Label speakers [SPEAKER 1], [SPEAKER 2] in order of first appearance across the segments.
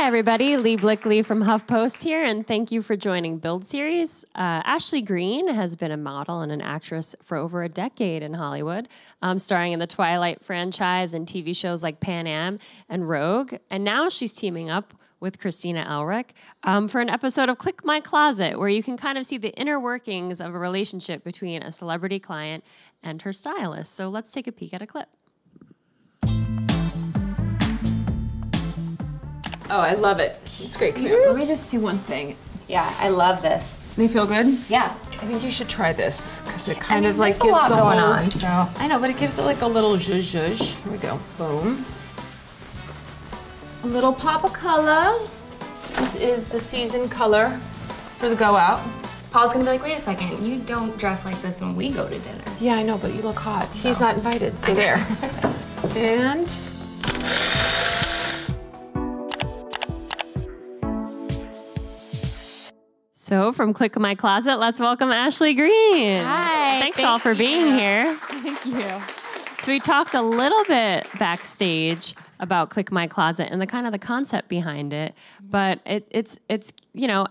[SPEAKER 1] Hi, everybody. Lee Blickley from HuffPost here, and thank you for joining Build Series. Ashley Greene has been a model and an actress for over a decade in Hollywood, starring in the Twilight franchise and TV shows like Pan Am and Rogue. And now she's teaming up with Christina Elric for an episode of Click My Closet, where you can kind of see the inner workings of a relationship between a celebrity client and her stylist. So let's take a peek at a clip.
[SPEAKER 2] Oh, I love it. It's great. Come here.
[SPEAKER 3] Let me just see one thing.
[SPEAKER 4] Yeah, I love this.
[SPEAKER 3] They feel good?
[SPEAKER 4] Yeah.
[SPEAKER 3] I think you should try this because it kind
[SPEAKER 4] I mean,
[SPEAKER 3] of like
[SPEAKER 4] there's
[SPEAKER 3] gives
[SPEAKER 4] a lot
[SPEAKER 3] the
[SPEAKER 4] going
[SPEAKER 3] whole,
[SPEAKER 4] on, so.
[SPEAKER 3] I know, but it gives it like a little zhuzh zhuzh. Here we go. Boom. A little pop of color. This is the season color for the go out.
[SPEAKER 4] Paul's gonna be like, wait a second, you don't dress like this when we go to dinner.
[SPEAKER 3] Yeah, I know, but you look hot. So. He's not invited, so there. And
[SPEAKER 1] So from Click My Closet, let's welcome Ashley Greene.
[SPEAKER 4] Hi.
[SPEAKER 1] Thanks all for being here.
[SPEAKER 4] Thank you.
[SPEAKER 1] So we talked a little bit backstage about Click My Closet and the kind of the concept behind it, but it's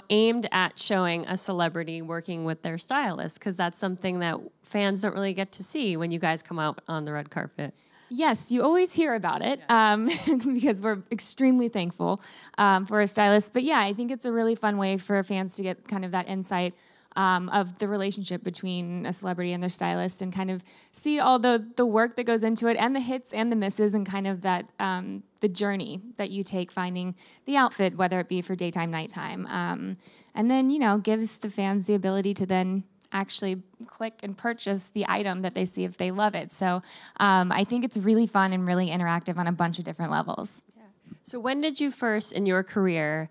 [SPEAKER 1] aimed at showing a celebrity working with their stylist, because that's something that fans don't really get to see when you guys come out on the red carpet.
[SPEAKER 5] Yes, you always hear about it because we're extremely thankful for a stylist. But yeah, I think it's a really fun way for fans to get kind of that insight of the relationship between a celebrity and their stylist, and kind of see all the work that goes into it, and the hits and the misses, and kind of that the journey that you take finding the outfit, whether it be for daytime, nighttime, and then gives the fans the ability to then actually click and purchase the item that they see if they love it. So I think it's really fun and really interactive on a bunch of different levels.
[SPEAKER 1] Yeah. So when did you first in your career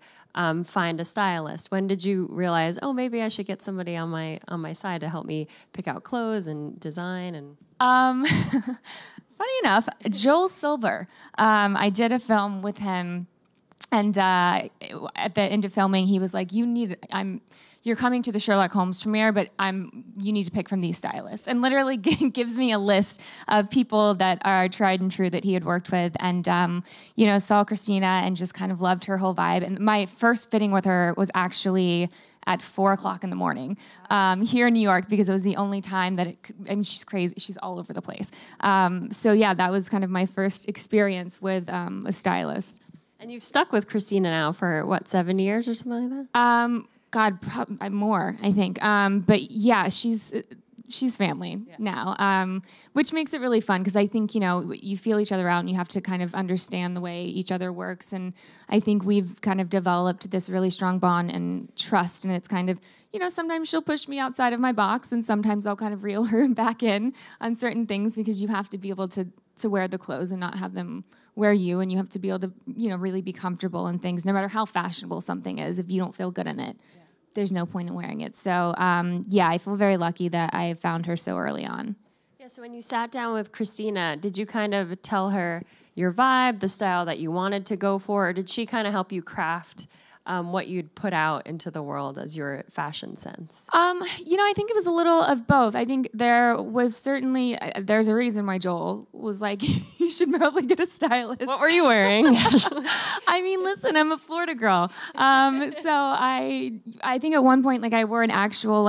[SPEAKER 1] find a stylist? When did you realize, oh, maybe I should get somebody on my side to help me pick out clothes and design? And
[SPEAKER 5] funny enough, Joel Silver, I did a film with him, and at the end of filming, he was like, you're coming to the Sherlock Holmes premiere, but you need to pick from these stylists. And literally gives me a list of people that are tried and true that he had worked with, and saw Christina and just kind of loved her whole vibe. And my first fitting with her was actually at 4:00 in the morning here in New York, because it was the only time that she's crazy. She's all over the place. So yeah, that was kind of my first experience with a stylist.
[SPEAKER 1] And you've stuck with Christina now for, what, 7 years or something like that?
[SPEAKER 5] God, more, I think. But yeah, she's family now, which makes it really fun, because I think, you feel each other out and you have to kind of understand the way each other works. And I think we've kind of developed this really strong bond and trust. And it's kind of, sometimes she'll push me outside of my box, and sometimes I'll kind of reel her back in on certain things, because you have to be able to wear the clothes and not have them wear you, and you have to be able to, really be comfortable in things, no matter how fashionable something is. If you don't feel good in it, there's no point in wearing it. So, I feel very lucky that I found her so early on.
[SPEAKER 1] Yeah, so when you sat down with Christina, did you kind of tell her your vibe, the style that you wanted to go for, or did she kind of help you craft what you'd put out into the world as your fashion sense?
[SPEAKER 5] I think it was a little of both. I think there was certainly, there's a reason why Joel was like, you should probably get a stylist.
[SPEAKER 1] What were you wearing?
[SPEAKER 5] I mean, listen, I'm a Florida girl. So I think at one point, I wore an actual,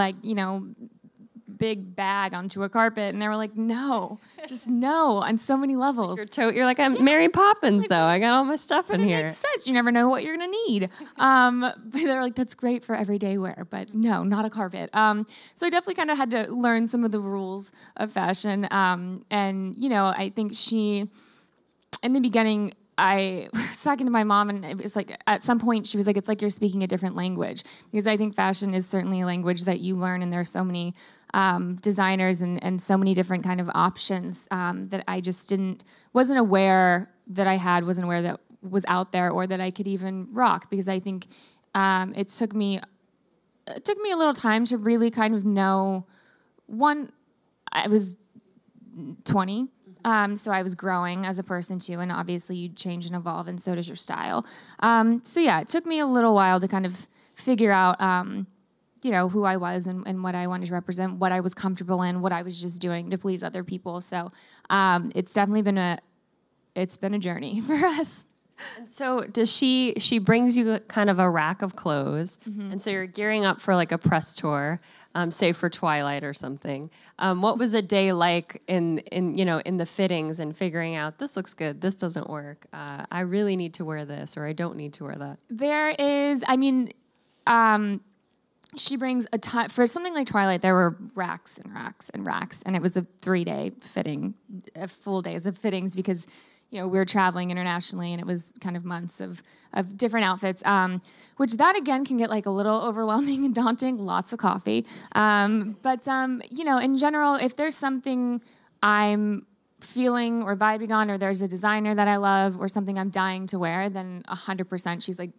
[SPEAKER 5] big bag onto a carpet, and they were like, no, just no, on so many levels.
[SPEAKER 1] You're like, I'm Mary Poppins, though. I got all my stuff in here.
[SPEAKER 5] It makes sense. You never know what you're going to need. But they're like, that's great for everyday wear, but no, not a carpet. So I definitely kind of had to learn some of the rules of fashion. I think in the beginning, I was talking to my mom, and it was like, at some point, she was like, it's like you're speaking a different language, because I think fashion is certainly a language that you learn, and there are so many designers and so many different kind of options that I just wasn't aware that was out there, or that I could even rock, because I think it took me a little time to really kind of know. One, I was 20. So I was growing as a person too, and obviously you change and evolve, and so does your style. It took me a little while to kind of figure out, who I was and what I wanted to represent, what I was comfortable in, what I was just doing to please other people. So it's definitely been a journey for us.
[SPEAKER 1] And so does she brings you kind of a rack of clothes, and so you're gearing up for like a press tour, say for Twilight or something. What was a day like in the fittings and figuring out this looks good, this doesn't work, I really need to wear this or I don't need to wear that?
[SPEAKER 5] There is, she brings a ton. For something like Twilight, there were racks and racks and racks, and it was a 3-day fitting, full days of fittings because, we were traveling internationally, and it was kind of months of different outfits, which that, again, can get like a little overwhelming and daunting, lots of coffee. But in general, if there's something I'm feeling or vibing on, or there's a designer that I love or something I'm dying to wear, then 100% she's like,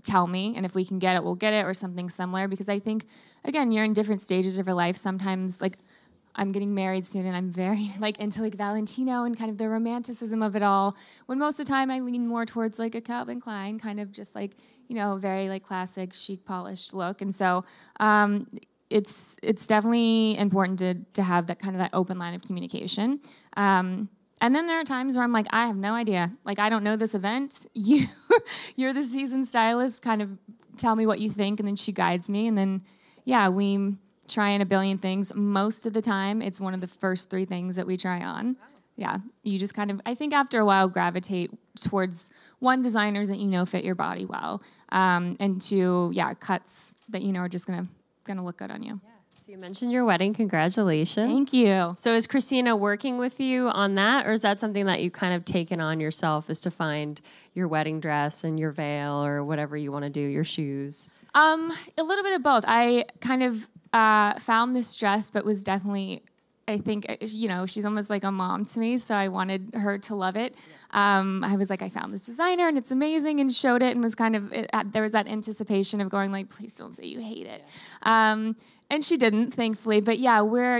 [SPEAKER 5] tell me, and if we can get it, we'll get it, or something similar. Because I think, again, you're in different stages of your life. Sometimes, like, I'm getting married soon, and I'm very, like, into, like, Valentino and kind of the romanticism of it all, when most of the time I lean more towards, like, a Calvin Klein, kind of just, like, very, like, classic, chic, polished look. And so it's definitely important to have that kind of that open line of communication. And then there are times where I'm like, I have no idea. Like, I don't know this event. You're the seasoned stylist. Kind of tell me what you think, and then she guides me. And then, we try on a billion things. Most of the time, it's one of the first 3 things that we try on. Wow. Yeah, you just kind of, I think after a while, gravitate towards designers that fit your body well, and 2, cuts that are just gonna look good on you. Yeah.
[SPEAKER 1] So you mentioned your wedding. Congratulations.
[SPEAKER 5] Thank you.
[SPEAKER 1] So is Christina working with you on that, or is that something that you kind of taken on yourself, is to find your wedding dress and your veil or whatever you want to do, your shoes?
[SPEAKER 5] A little bit of both. I kind of found this dress, but was definitely, I think, she's almost like a mom to me, so I wanted her to love it. I was like, I found this designer, and it's amazing, and showed it, and was kind of, there was that anticipation of going like, please don't say you hate it. And she didn't, thankfully. But yeah, we're,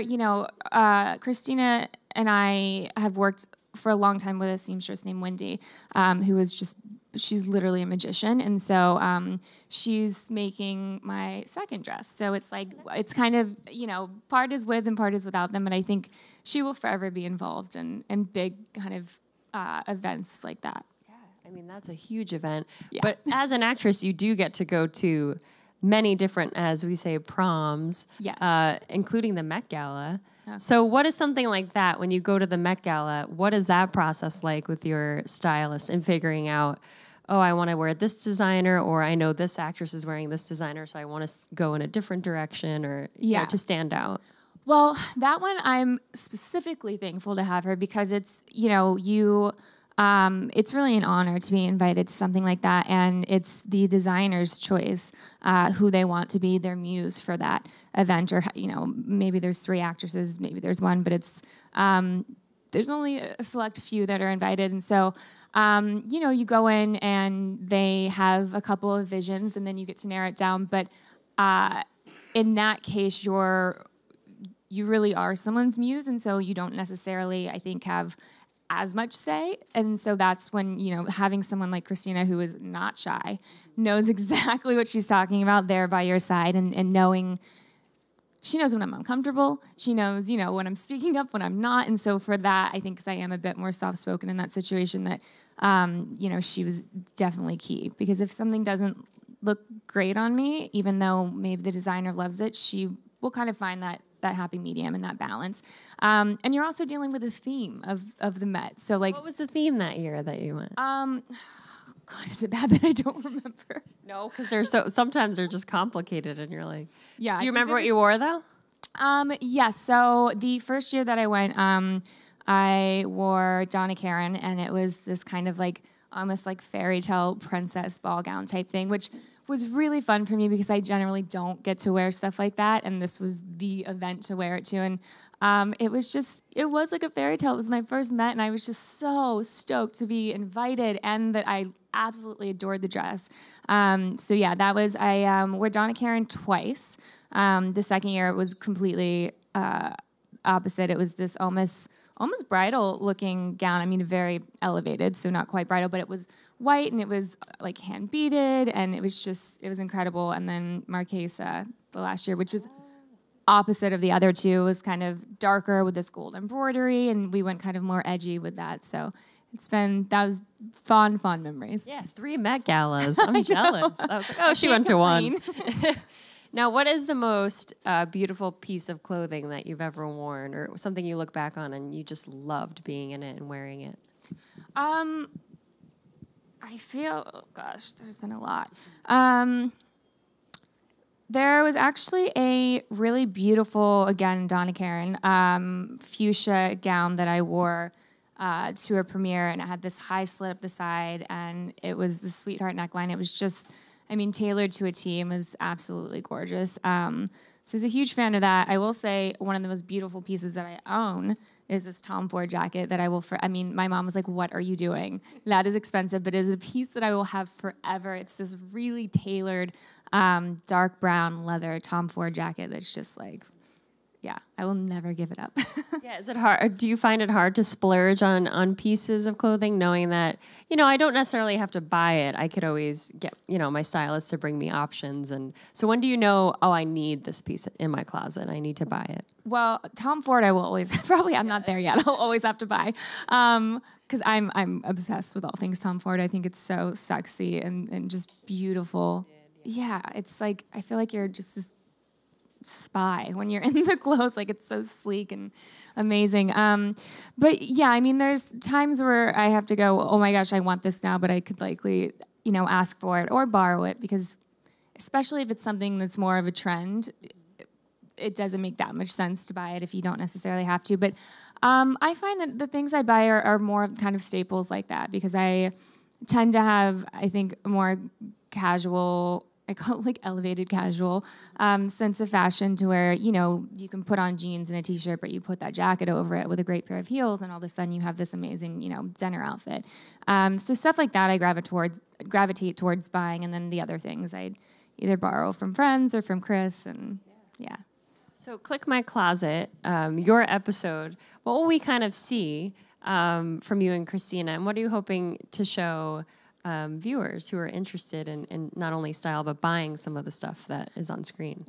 [SPEAKER 5] Christina and I have worked for a long time with a seamstress named Wendy, who is she's literally a magician. And so she's making my second dress. So it's like, it's kind of, part is with and part is without them. But I think she will forever be involved in big kind of events like that.
[SPEAKER 1] Yeah, I mean, that's a huge event.
[SPEAKER 5] Yeah.
[SPEAKER 1] But as an actress, you do get to go to many different, as we say, proms,
[SPEAKER 5] yes.
[SPEAKER 1] Including the Met Gala.
[SPEAKER 5] Okay.
[SPEAKER 1] So what is something like that when you go to the Met Gala? What is that process like with your stylist in figuring out, oh, I want to wear this designer, or I know this actress is wearing this designer, so I want to go in a different direction, or to stand out?
[SPEAKER 5] Well, that one I'm specifically thankful to have her, because it's, it's really an honor to be invited to something like that, and it's the designer's choice who they want to be their muse for that event. Or maybe there's 3 actresses, maybe there's 1, but it's there's only a select few that are invited, and so you go in and they have a couple of visions, and then you get to narrow it down. But in that case, you really are someone's muse, and so you don't necessarily, I think, have as much say. And so that's when, having someone like Christina, who is not shy, knows exactly what she's talking about there by your side, and knowing, she knows when I'm uncomfortable. She knows, when I'm speaking up, when I'm not. And so for that, I think, because I am a bit more soft-spoken in that situation, that, she was definitely key. Because if something doesn't look great on me, even though maybe the designer loves it, she will kind of find that happy medium and that balance. And you're also dealing with a theme of the Met. So like,
[SPEAKER 1] what was the theme that year that you went?
[SPEAKER 5] God, is it bad that I don't remember?
[SPEAKER 1] No, because sometimes they're just complicated, and you're like,
[SPEAKER 5] yeah.
[SPEAKER 1] Do you remember what you wore though?
[SPEAKER 5] Yes. So the first year that I went, I wore Donna Karan, and it was this kind of like almost like fairy tale princess ball gown type thing, which was really fun for me because I generally don't get to wear stuff like that, and this was the event to wear it to. And it was like a fairy tale. It was my first Met, and I was just so stoked to be invited, and that I absolutely adored the dress. So yeah, that was, I wore Donna Karan twice. The second year it was completely opposite. It was this almost bridal looking gown. I mean, very elevated, so not quite bridal, but it was white, and it was like hand beaded, and it was incredible. And then Marquesa, the last year, which was opposite of the other two, was kind of darker with this gold embroidery, and we went kind of more edgy with that. So that was fond memories.
[SPEAKER 1] Yeah, 3 Met Galas. I'm jealous. I was like, oh, she went to one. Now, what is the most beautiful piece of clothing that you've ever worn, or something you look back on and you just loved being in it and wearing it?
[SPEAKER 5] I feel, oh gosh, there's been a lot. There was actually a really beautiful, again, Donna Karan, fuchsia gown that I wore to a premiere, and it had this high slit up the side, and it was the sweetheart neckline. It was just, tailored to a T, and was absolutely gorgeous. So I was a huge fan of that. I will say one of the most beautiful pieces that I own is this Tom Ford jacket that I will, my mom was like, what are you doing? That is expensive, but it is a piece that I will have forever. It's this really tailored, dark brown leather Tom Ford jacket that's just like, yeah, I will never give it up.
[SPEAKER 1] Yeah, is it hard? Do you find it hard to splurge on pieces of clothing, knowing that, I don't necessarily have to buy it. I could always get, my stylist to bring me options. And so when do you know, oh, I need this piece in my closet, I need to buy it?
[SPEAKER 5] Well, Tom Ford, I will always, I'm not there yet. I'll always have to buy. Because I'm obsessed with all things Tom Ford. I think it's so sexy and just beautiful. Yeah, it's like, I feel like you're just this spy when you're in the clothes. Like, it's so sleek and amazing. But yeah, there's times where I have to go, oh my gosh, I want this now, but I could likely, ask for it or borrow it, because especially if it's something that's more of a trend, it doesn't make that much sense to buy it if you don't necessarily have to. But I find that the things I buy are more kind of staples like that, because I tend to have, I think, more casual, I call it like elevated casual sense of fashion, to where, you can put on jeans and a t-shirt, but you put that jacket over it with a great pair of heels, and all of a sudden you have this amazing, dinner outfit. So stuff like that I gravitate towards buying, and then the other things I'd either borrow from friends or from Chris, and yeah.
[SPEAKER 1] So Click My Closet, your episode, what will we kind of see from you and Christina, and what are you hoping to show viewers who are interested in not only style, but buying some of the stuff that is on screen?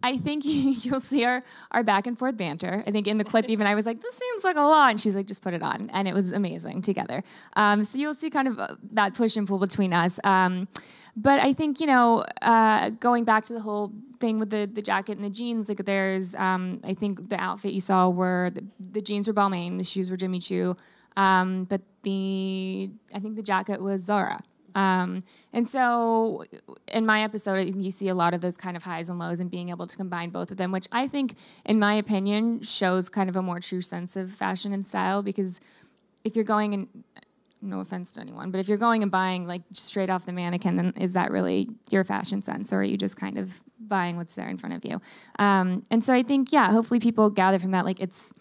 [SPEAKER 5] I think you'll see our back and forth banter. I think in the clip even I was like, this seems like a lot. And she's like, just put it on. And it was amazing together. So you'll see kind of that push and pull between us. But I think, going back to the whole thing with the jacket and the jeans, like there's, I think the outfit you saw were, the jeans were Balmain, the shoes were Jimmy Choo. But I think the jacket was Zara. And so in my episode, you see a lot of those kind of highs and lows, and being able to combine both of them, which I think, in my opinion, shows kind of a more true sense of fashion and style. Because if you're going and, no offense to anyone, but if you're going and buying like straight off the mannequin, then is that really your fashion sense, or are you just kind of buying what's there in front of you? And so I think, hopefully people gather from that, like it's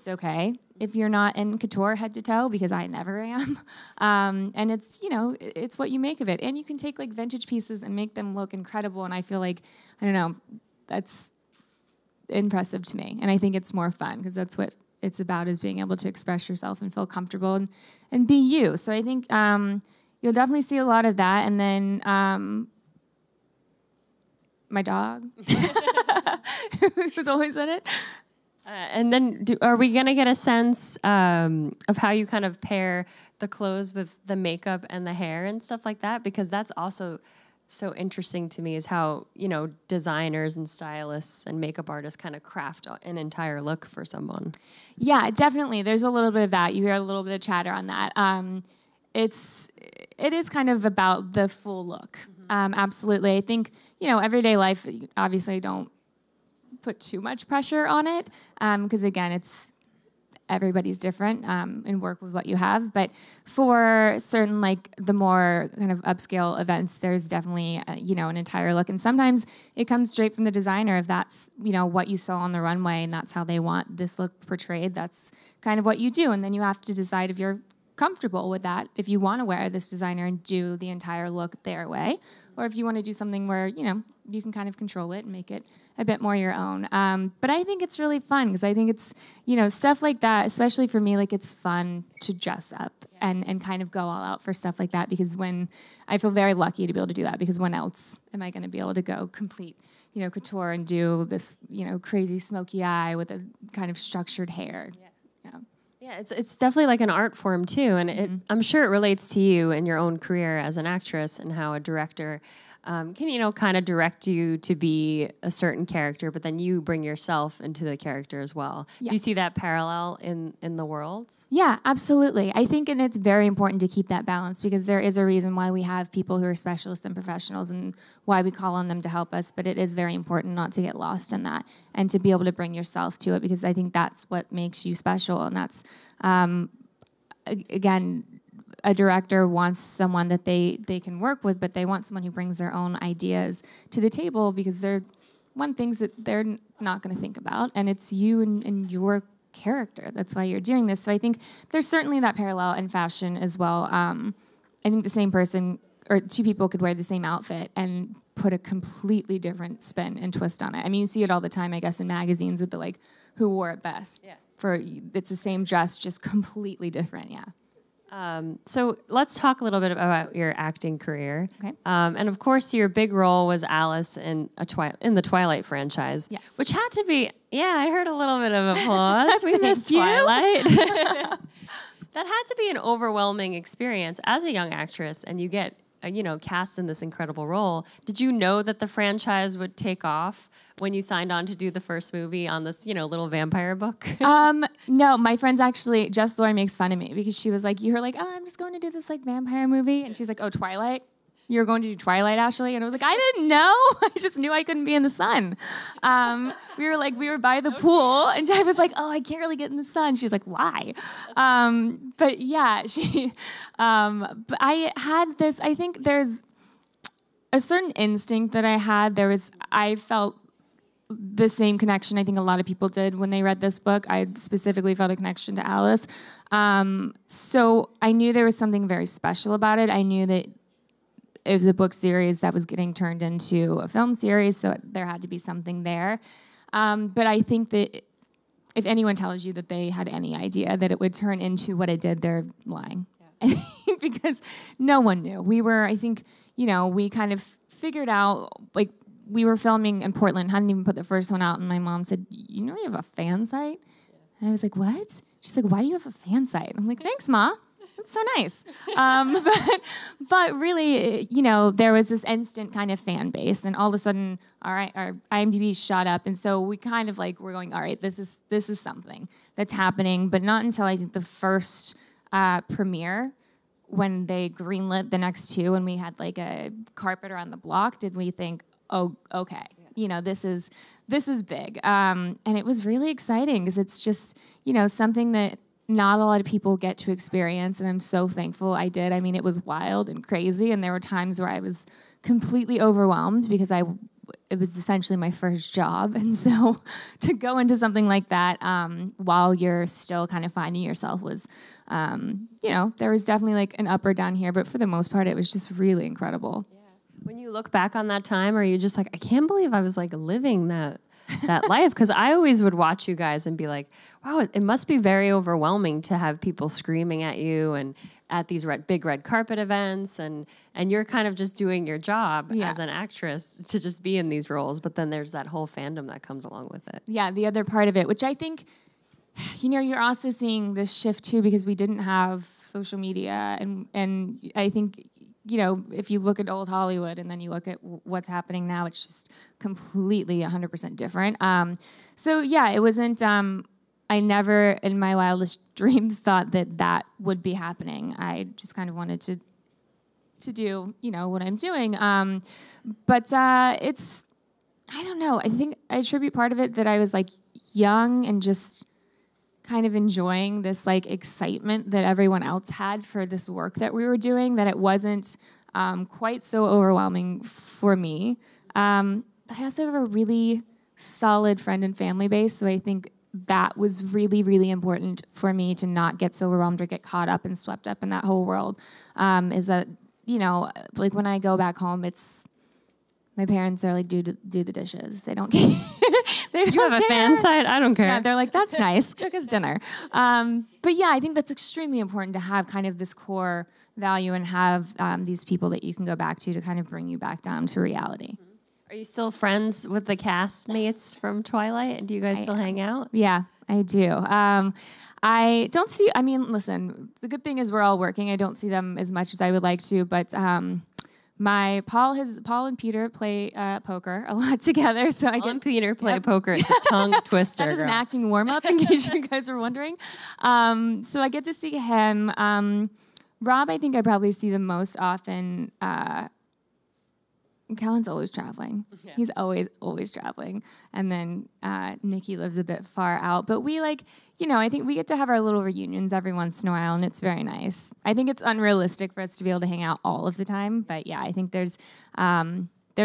[SPEAKER 5] okay if you're not in couture head to toe, because I never am. And it's, it's what you make of it. And you can take like vintage pieces and make them look incredible. And I feel like, I don't know, that's impressive to me. And I think it's more fun, because that's what it's about, is being able to express yourself and feel comfortable and be you. So I think you'll definitely see a lot of that. And then my dog, who's always in it.
[SPEAKER 1] And then are we going to get a sense of how you kind of pair the clothes with the makeup and the hair and stuff like that? Because that's also so interesting to me, is how, designers and stylists and makeup artists kind of craft an entire look for someone.
[SPEAKER 5] Yeah, definitely. There's a little bit of that. You hear a little bit of chatter on that. It is kind of about the full look. Absolutely. I think, everyday life, obviously I don't put too much pressure on it, because again, everybody's different, and work with what you have. But for certain, like the more kind of upscale events, there's definitely an entire look, and sometimes it comes straight from the designer. If that's what you saw on the runway and that's how they want this look portrayed, that's kind of what you do. And then you have to decide if you're comfortable with that, if you want to wear this designer and do the entire look their way, or if you want to do something where you can kind of control it and make it a bit more your own. But I think it's really fun, because I think it's, stuff like that, especially for me, like it's fun to dress up and kind of go all out for stuff like that, because when I feel very lucky to be able to do that, because when else am I going to be able to go complete, couture and do this, crazy smoky eye with a kind of structured hair?
[SPEAKER 1] Yeah, it's definitely like an art form too, and I'm sure it relates to you and your own career as an actress and how a director can kind of direct you to be a certain character, but then you bring yourself into the character as well. Yeah. Do you see that parallel in the world?
[SPEAKER 5] Yeah, absolutely. I think, and it's very important to keep that balance because there is a reason why we have people who are specialists and professionals and why we call on them to help us, but it is very important not to get lost in that and to be able to bring yourself to it because I think that's what makes you special, and that's, again, a director wants someone that they can work with, but they want someone who brings their own ideas to the table because they're things that they're not going to think about, and it's you and your character. That's why you're doing this. So I think there's certainly that parallel in fashion as well. I think the same person or two people could wear the same outfit and put a completely different spin and twist on it. I mean, you see it all the time, I guess, in magazines with the who wore it best. Yeah. It's the same dress, just completely different. Yeah.
[SPEAKER 1] So let's talk a little bit about your acting career.
[SPEAKER 5] Okay.
[SPEAKER 1] And of course, your big role was Alice in the Twilight franchise.
[SPEAKER 5] Yes.
[SPEAKER 1] Which had to be, I heard a little bit of applause. We missed Twilight. That had to be an overwhelming experience as a young actress, and you get cast in this incredible role. Did you know that the franchise would take off when you signed on to do the first movie on this, little vampire book?
[SPEAKER 5] No, my friends actually, Jess Loy makes fun of me because she was like, you were like, oh, I'm just going to do this vampire movie. And she's like, oh, Twilight? You're going to do Twilight, Ashley? And I was like, I didn't know. I just knew I couldn't be in the sun. We were by the pool, and I was like, oh, I can't really get in the sun. She's like, why? But yeah, but I had this, I think there's a certain instinct that I had. I felt the same connection I think a lot of people did when they read this book. I specifically felt a connection to Alice. So I knew there was something very special about it. I knew that it was a book series that was getting turned into a film series, so there had to be something there. But I think that if anyone tells you that they had any idea that it would turn into what it did, they're lying. Yeah. Because no one knew. We kind of figured out, we were filming in Portland, hadn't even put the first one out, and my mom said, you have a fan site? And I was like, what? She's like, why do you have a fan site? I'm like, thanks, Ma. That's so nice. But really, there was this instant kind of fan base, and all of a sudden, all right, our IMDb shot up, and so we kind of we're going, all right, this is something that's happening, but not until I think the first premiere, when they greenlit the next two, and we had a carpet around the block, did we think, oh, okay, this is big, and it was really exciting because it's just something that not a lot of people get to experience, and I'm so thankful I did. I mean, it was wild and crazy, and there were times where I was completely overwhelmed because it was essentially my first job, and so to go into something like that while you're still kind of finding yourself was, there was definitely an up or down here, but for the most part, it was just really incredible. Yeah.
[SPEAKER 1] When you look back on that time, are you just I can't believe I was living that life? Because I always would watch you guys and be like, wow, it must be very overwhelming to have people screaming at you and at these big red carpet events, and you're kind of just doing your job as an actress to just be in these roles, but then there's that whole fandom that comes along with it.
[SPEAKER 5] Yeah, the other part of it, which I think, you're also seeing this shift too because we didn't have social media, and I think, if you look at old Hollywood and then you look at what's happening now, it's just completely 100% different. So yeah, it wasn't, I never in my wildest dreams thought that would be happening. I just kind of wanted to do, what I'm doing. But it's, I don't know. I think I attribute part of it that I was young and just kind of enjoying this excitement that everyone else had for this work that we were doing, that it wasn't quite so overwhelming for me. But I also have a really solid friend and family base, so I think that was really, really important for me to not get so overwhelmed or get caught up and swept up in that whole world. Is that, when I go back home, it's my parents are do the dishes. They don't care.
[SPEAKER 1] You have a fan site? I don't care.
[SPEAKER 5] Yeah, they're that's nice. Cook us dinner. But yeah, I think that's extremely important to have kind of this core value and have these people that you can go back to kind of bring you back down to reality.
[SPEAKER 1] Are you still friends with the castmates from Twilight? Do you guys still hang out?
[SPEAKER 5] Yeah, I do. I don't see, I mean, listen, the good thing is we're all working. I don't see them as much as I would like to, but Paul and Peter play poker a lot together. So
[SPEAKER 1] Paul and Peter play poker. It's a tongue twister.
[SPEAKER 5] That is an
[SPEAKER 1] girl.
[SPEAKER 5] acting warm-up, in case you guys were wondering. So I get to see him. Rob, I think I probably see the most often. Callan's always traveling. Yeah. He's always traveling. And then Nikki lives a bit far out. But we I think we get to have our little reunions every once in a while, and it's very nice. I think it's unrealistic for us to be able to hang out all of the time. But yeah, I think there's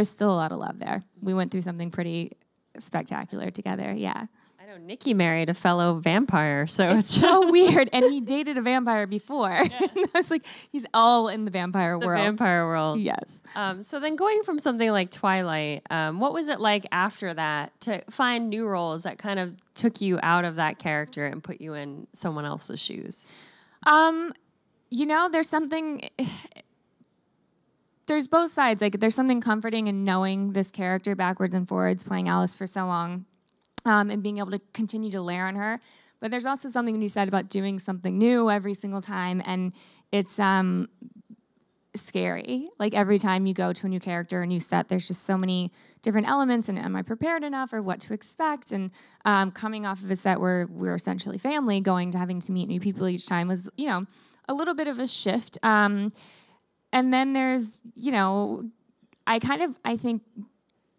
[SPEAKER 5] still a lot of love there. We went through something pretty spectacular together. Yeah.
[SPEAKER 1] I know Nikki married a fellow vampire, so it's
[SPEAKER 5] so weird. And he dated a vampire before. Yeah. I was like, he's all in the vampire world.
[SPEAKER 1] Vampire world.
[SPEAKER 5] Yes.
[SPEAKER 1] So then going from something like Twilight, what was it like after that to find new roles that kind of took you out of that character and put you in someone else's shoes? There's both sides. Like, there's something comforting in knowing this character backwards and forwards, playing Alice for so long. And being able to continue to layer on her. But there's also something to be said about doing something new every single time, and it's scary. Like, every time you go to a new character, a new set, there's just so many different elements, and am I prepared enough, or what to expect? And coming off of a set where we're essentially family, going to having to meet new people each time was, a little bit of a shift. And then there's, I think,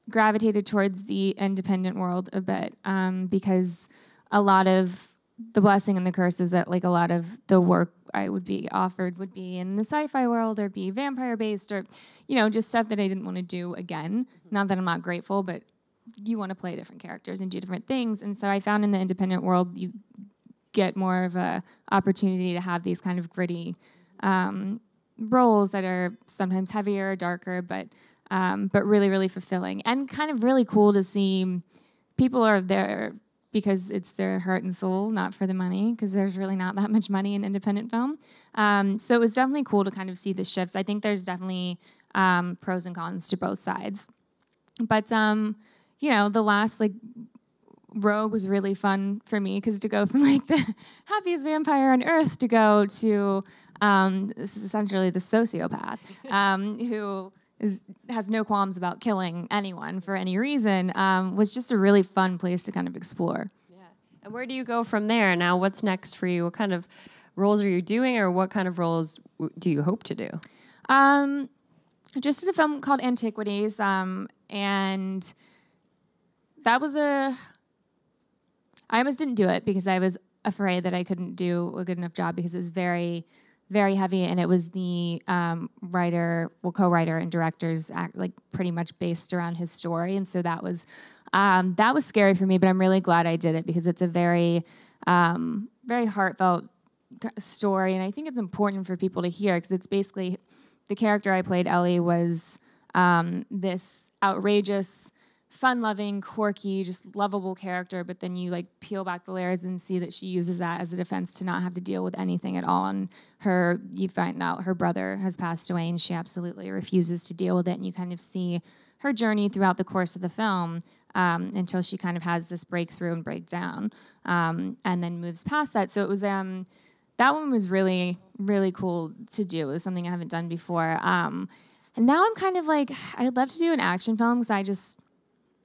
[SPEAKER 1] gravitated towards the independent world a bit because a lot of the blessing and the curse is that a lot of the work I would be offered would be in the sci-fi world or be vampire based or just stuff that I didn't want to do again. Not that I'm not grateful, but you want to play different characters and do different things. And so I found in the independent world you get more of a opportunity to have these kind of gritty roles that are sometimes heavier or darker, but really, really fulfilling and kind of really cool to see people are there because it's their heart and soul, not for the money, because there's really not that much money in independent film. So it was definitely cool to kind of see the shifts. I think there's definitely pros and cons to both sides. But, the last, Rogue was really fun for me because to go from, the happiest vampire on Earth to go to this is essentially the sociopath who has no qualms about killing anyone for any reason, was just a really fun place to kind of explore. Yeah. And where do you go from there? Now, what's next for you? What kind of roles are you doing, or what kind of roles do you hope to do?
[SPEAKER 5] I just did a film called Antiquities, and that was I almost didn't do it because I was afraid that I couldn't do a good enough job because it was very, very heavy, and it was the co-writer and director's pretty much based around his story, and so that was scary for me. But I'm really glad I did it because it's a very, very heartfelt story, and I think it's important for people to hear because it's basically the character I played, Ellie, was this outrageous, fun-loving, quirky, just lovable character, but then you peel back the layers and see that she uses that as a defense to not have to deal with anything at all. And you find out her brother has passed away and she absolutely refuses to deal with it. And you kind of see her journey throughout the course of the film until she kind of has this breakthrough and breakdown and then moves past that. So it was that one was really, really cool to do. It was something I haven't done before. And now I'm kind of I'd love to do an action film because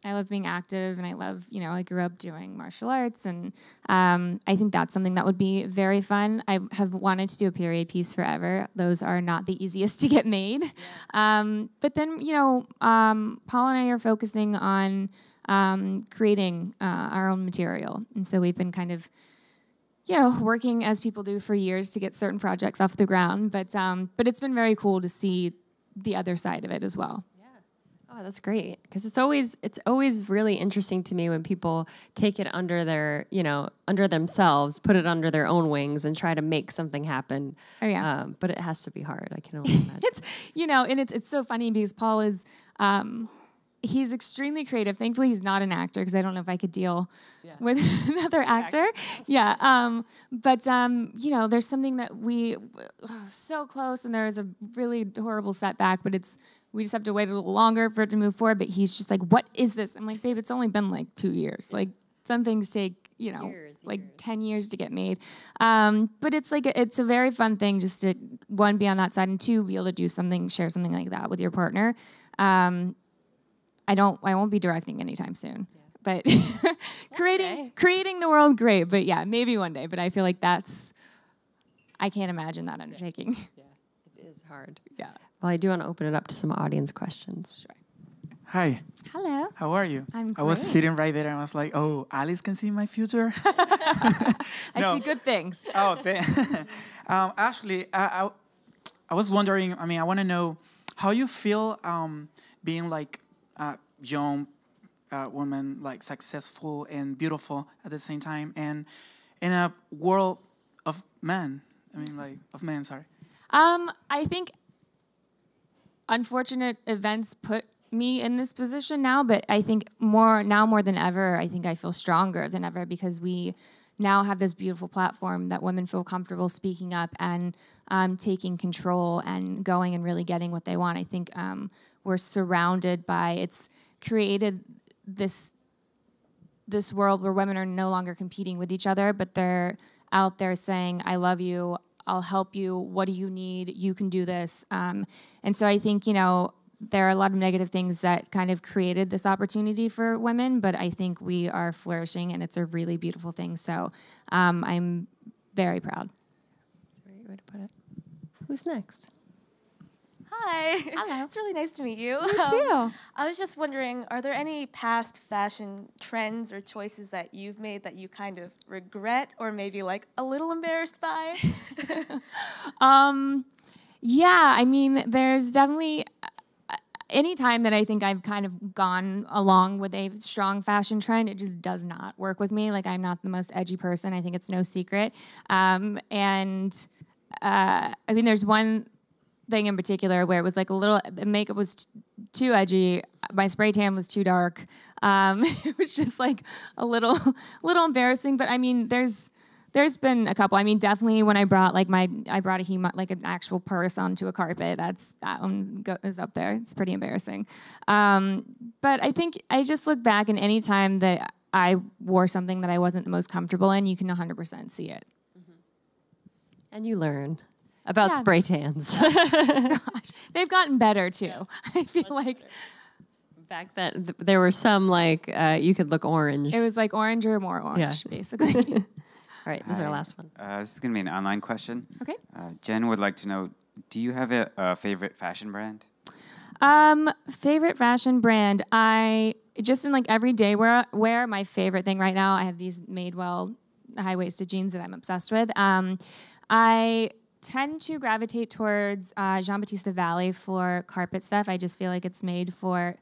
[SPEAKER 5] I love being active, and I love, I grew up doing martial arts, and I think that's something that would be very fun. I have wanted to do a period piece forever. Those are not the easiest to get made. Yeah. But then, Paul and I are focusing on creating our own material. And so we've been kind of, working as people do for years to get certain projects off the ground. But it's been very cool to see the other side of it as well.
[SPEAKER 1] Oh, that's great. Because it's always really interesting to me when people take it under their, under themselves, put it under their own wings and try to make something happen.
[SPEAKER 5] Oh, yeah.
[SPEAKER 1] But it has to be hard. I can only imagine.
[SPEAKER 5] It's so funny because Paul is, he's extremely creative. Thankfully, he's not an actor because I don't know if I could deal with another actor. Yeah. But there's something that so close, and there is a really horrible setback, but we just have to wait a little longer for it to move forward. But he's just what is this? I'm like, babe, it's only been 2 years. Some things take
[SPEAKER 1] Years.
[SPEAKER 5] 10 years to get made. But it's like it's a very fun thing just to one, be on that side, and two, be able to do something, share something like that with your partner. I won't be directing anytime soon. Yeah. But creating the world, great. But yeah, maybe one day. But I feel like I can't imagine that undertaking.
[SPEAKER 1] Yeah, it is hard.
[SPEAKER 5] Yeah.
[SPEAKER 1] Well, I do want to open it up to some audience questions.
[SPEAKER 5] Sure.
[SPEAKER 6] Hi.
[SPEAKER 5] Hello.
[SPEAKER 6] How are you?
[SPEAKER 5] I'm
[SPEAKER 6] I was
[SPEAKER 5] great.
[SPEAKER 6] sitting right there and I was like, oh, Alice can see my future?
[SPEAKER 5] I see good things.
[SPEAKER 6] Oh, Ashley, I was wondering, I want to know how you feel being like a young woman, like successful and beautiful at the same time, and in a world of men.
[SPEAKER 5] I think unfortunate events put me in this position now, but I think more than ever, I think I feel stronger than ever because we now have this beautiful platform that women feel comfortable speaking up and taking control and going and really getting what they want. I think we're surrounded by, it's created this world where women are no longer competing with each other, but they're out there saying, I love you, I'll help you, what do you need, you can do this. And so I think, there are a lot of negative things that kind of created this opportunity for women, but I think we are flourishing and it's a really beautiful thing. So I'm very proud.
[SPEAKER 1] That's a great way to put it. Who's next?
[SPEAKER 7] Hi.
[SPEAKER 5] Hello.
[SPEAKER 7] It's really nice to meet you.
[SPEAKER 5] You too.
[SPEAKER 7] I was just wondering, are there any past fashion trends or choices that you've made that you kind of regret or maybe like a little embarrassed by?
[SPEAKER 5] Yeah, there's definitely any time that I think I've kind of gone along with a strong fashion trend, it just does not work with me. Like, I'm not the most edgy person. I think it's no secret. There's one thing in particular where it was like the makeup was too edgy. My spray tan was too dark. It was just like a little embarrassing. But there's been a couple. Definitely when I brought an actual purse onto a carpet. That one is up there. It's pretty embarrassing. But I think I just look back, and any time that I wore something that I wasn't the most comfortable in, you can 100% see it.
[SPEAKER 1] And you learn about spray tans.
[SPEAKER 5] Gosh, they've gotten better too. I feel like
[SPEAKER 1] Back then, there were some you could look orange.
[SPEAKER 5] it was like orange or more orange, basically.
[SPEAKER 1] All right, this is our last one.
[SPEAKER 8] This is going to be an online question.
[SPEAKER 5] Okay.
[SPEAKER 8] Jen would like to know, do you have a favorite fashion brand?
[SPEAKER 5] Favorite fashion brand. I just in everyday wear, my favorite thing right now, I have these Madewell high-waisted jeans that I'm obsessed with. I tend to gravitate towards Jean-Baptiste Valli for carpet stuff. I just feel like it's made for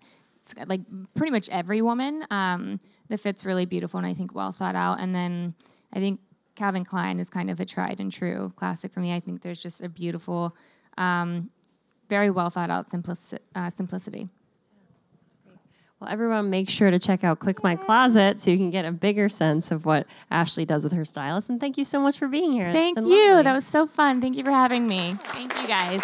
[SPEAKER 5] pretty much every woman. The fit's really beautiful and I think well thought out. And then I think Calvin Klein is kind of a tried and true classic for me. I think there's just a beautiful, very well thought out simplicity.
[SPEAKER 1] Well, everyone make sure to check out Click My Closet so you can get a bigger sense of what Ashley does with her stylist. And thank you so much for being here.
[SPEAKER 5] Thank you. That was so fun. Thank you for having me. Thank you, guys.